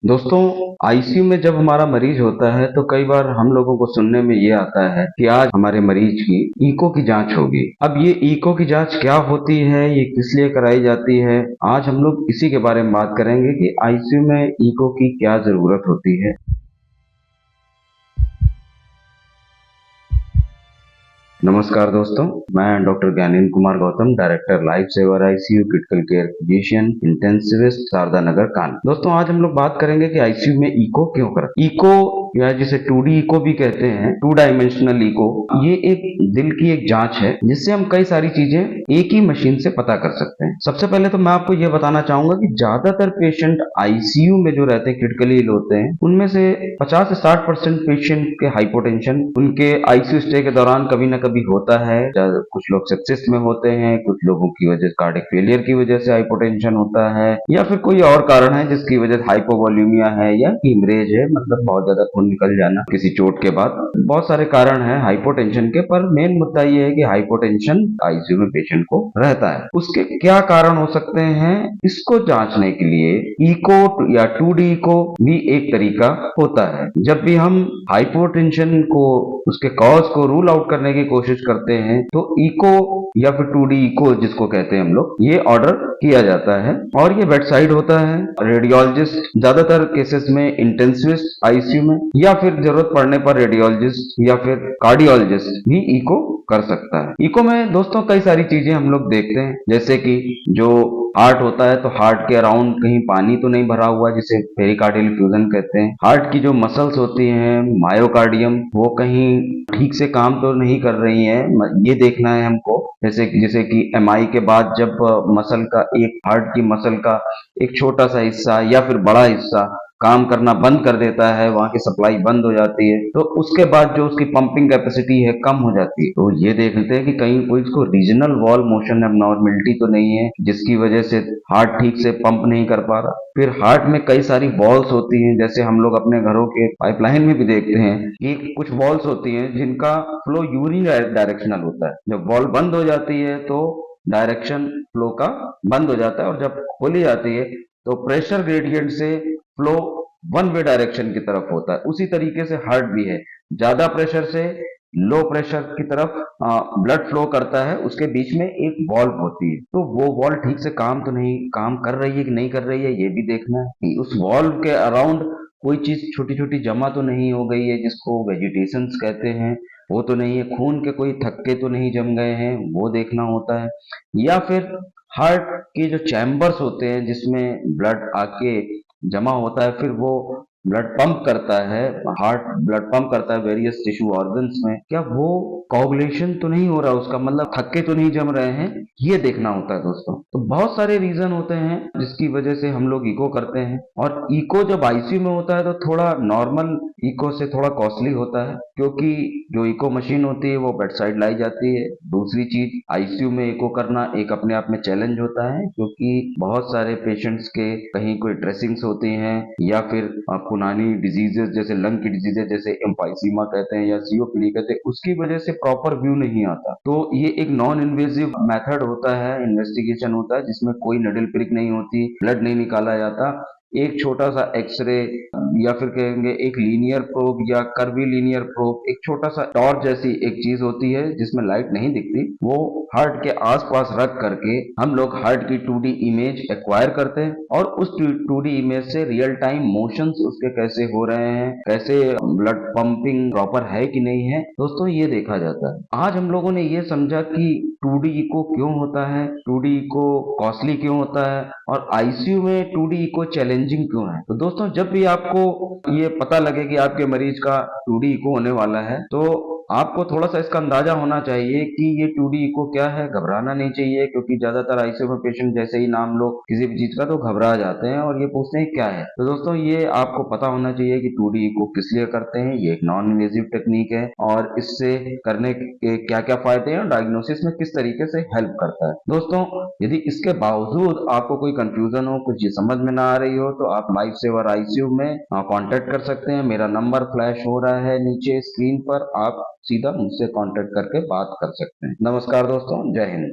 दोस्तों, आईसीयू में जब हमारा मरीज होता है तो कई बार हम लोगों को सुनने में ये आता है कि आज हमारे मरीज की ईको की जांच होगी। अब ये ईको की जांच क्या होती है, ये किस लिए कराई जाती है, आज हम लोग इसी के बारे में बात करेंगे कि आईसीयू में ईको की क्या जरूरत होती है। नमस्कार दोस्तों, मैं doctor Gyanendra Kumar Gautam, director life saver ICU critical care physician intensivist Sharda Nagar Kanpur. दोस्तों, आज हम लोग बात करेंगे कि आईसीयू में इको क्यों करें। इको या जिसे 2D इको भी कहते हैं, 2 डायमेंशनल इको, ये एक दिल की एक जांच है जिससे हम कई सारी चीजें एक ही मशीन से पता कर सकते हैं। सबसे पहले तो मैं आपको ये बताना चाहूंगा कि ज्यादातर पेशेंट आईसीयू में जो रहते हैं, क्रिटिकली इल होते हैं, उनमें से 50 से 60% पेशेंट के हाइपोटेंशन उनके आईसीयू स्टे के दौरान कभी ना कभी होता है। कुछ लोग सेप्सिस में होते हैं, कुछ लोगों की वजह कार्डियक फेलियर की वजह से हाइपोटेंशन होता है, या फिर कोई और कारण है जिसकी वजह से हाइपोवोल्यूमिया है या हीमरेज है, मतलब बहुत ज्यादा खून निकल जाना किसी चोट के बाद। बहुत सारे कारण हैं हाइपोटेंशन के, पर मेन मुद्दा ये है कि हाइपोटेंशन आईसीयू में पेशेंट को रहता है। उसके क्या कारण हो सकते हैं, इसको जांचने के लिए इको या 2D इको भी एक तरीका होता है। जब भी हम हाइपोटेंशन को, उसके कॉज को रूल आउट करने की कोशिश करते हैं तो इको या फिर 2D इको जिसको कहते हैं हम लोग, ये ऑर्डर किया जाता है और ये बेड साइड होता है। रेडियोलॉजिस्ट ज्यादातर केसेस में, इंटेंसिविस्ट आईसीयू में, या फिर जरूरत पड़ने पर रेडियोलॉजिस्ट या फिर कार्डियोलॉजिस्ट भी इको कर सकता है। इको में दोस्तों कई सारी चीजें हम लोग देखते हैं, जैसे कि जो हार्ट होता है तो हार्ट के अराउंड कहीं पानी तो नहीं भरा हुआ, जिसे पेरिकार्डियल फ्यूजन कहते हैं। हार्ट की जो मसल्स होती हैं, मायोकार्डियम, वो कहीं ठीक से काम तो नहीं कर रही हैं, ये देखना है हमको। जैसे कि एमआई के बाद जब मसल का, एक हार्ट की मसल का एक छोटा सा हिस्सा या फिर बड़ा हिस्सा काम करना बंद कर देता है, वहां की सप्लाई बंद हो जाती है, तो उसके बाद जो उसकी पंपिंग कैपेसिटी है कम हो जाती है। तो ये देखते हैं कि कहीं कोई इसको रीजनल वॉल मोशन एबनॉर्मेलिटी तो नहीं है जिसकी वजह से हार्ट ठीक से पंप नहीं कर पा रहा। फिर हार्ट में कई सारी वॉल्स होती हैं, जैसे हम लोग अपने घरों के पाइपलाइन में भी देखते हैं कि कुछ वॉल्स होती हैं जिनका फ्लो यूनी डायरेक्शनल होता है। जब वॉल बंद हो जाती है तो डायरेक्शन फ्लो का बंद हो जाता है, और जब खोली जाती है तो प्रेशर ग्रेडियंट से फ्लो वन वे डायरेक्शन की तरफ होता है। उसी तरीके से हार्ट भी है, ज्यादा प्रेशर से लो प्रेशर की तरफ ब्लड फ्लो करता है, उसके बीच में एक वॉल्व होती है। तो वो वॉल्व ठीक से काम कर रही है कि नहीं कर रही है, ये भी देखना है कि उस वॉल्व के अराउंड कोई चीज छोटी छोटी जमा तो नहीं हो गई है, जिसको वेजिटेशंस कहते हैं, वो तो नहीं है। खून के कोई थक्के तो नहीं जम गए हैं, वो देखना होता है। या फिर हार्ट के जो चैम्बर्स होते हैं जिसमें ब्लड आके जमा होता है, फिर वो ब्लड पंप करता है, हार्ट ब्लड पंप करता है वेरियस टिश्यू ऑर्गन्स में, क्या वो कोगुलेशन तो नहीं हो रहा, उसका मतलब थक्के तो नहीं जम रहे हैं, ये देखना होता है दोस्तों। तो बहुत सारे रीजन होते हैं जिसकी वजह से हम लोग इको करते हैं। और इको जब आईसीयू में होता है तो थोड़ा नॉर्मल इको से थोड़ा कॉस्टली होता है, क्योंकि जो इको मशीन होती है वो बेड साइड लाई जाती है। दूसरी चीज, आईसीयू में इको करना एक अपने आप में चैलेंज होता है, क्योंकि बहुत सारे पेशेंट्स के कहीं कोई ड्रेसिंग्स होती हैं, या फिर पुरानी डिजीजेस जैसे लंग की डिजीजेस, जैसे एम्फाइसीमा कहते हैं या सीओपीडी कहते हैं, उसकी वजह से प्रॉपर व्यू नहीं आता। तो ये एक नॉन इन्वेजिव मेथड होता है, इन्वेस्टिगेशन होता है, जिसमें कोई निडल प्रिक नहीं होती, ब्लड नहीं निकाला जाता। एक छोटा सा एक्सरे, या फिर कहेंगे एक लीनियर प्रोब या कर्वी लीनियर प्रोब, एक छोटा सा टॉर्च जैसी एक चीज होती है जिसमें लाइट नहीं दिखती, वो हार्ट के आसपास रख करके हम लोग हार्ट की 2D इमेज एक्वायर करते हैं, और उस 2D इमेज से रियल टाइम मोशंस उसके कैसे हो रहे हैं, कैसे ब्लड पंपिंग प्रॉपर है कि नहीं है, दोस्तों ये देखा जाता है। आज हम लोगों ने ये समझा कि 2D इको क्यों होता है, 2D इको कॉस्टली क्यों होता है, और आईसीयू में 2D इको चैलेंजिंग क्यों है। तो दोस्तों, जब भी आपको ये पता लगे कि आपके मरीज का 2D इको होने वाला है, तो आपको थोड़ा सा इसका अंदाजा होना चाहिए कि ये 2D इको क्या है। घबराना नहीं चाहिए, क्योंकि ज्यादातर आईसीयू में पेशेंट जैसे ही नाम लो किसी भी चीज का तो घबरा जाते हैं और ये पूछते हैं क्या है। तो दोस्तों, ये आपको पता होना चाहिए कि 2D इको किस लिए करते हैं। ये एक नॉन इन्वेजिव टेक्निक है, और इससे करने के क्या क्या फायदे हैं और डायग्नोसिस में किस तरीके से हेल्प करता है। दोस्तों, यदि इसके बावजूद आपको कोई कंफ्यूजन हो, कुछ ये समझ में ना आ रही हो, तो आप लाइफ सेवर आईसीयू में कांटेक्ट कर सकते हैं। मेरा नंबर फ्लैश हो रहा है नीचे स्क्रीन पर, आप सीधा मुझसे कांटेक्ट करके बात कर सकते हैं। नमस्कार दोस्तों, जय हिंद।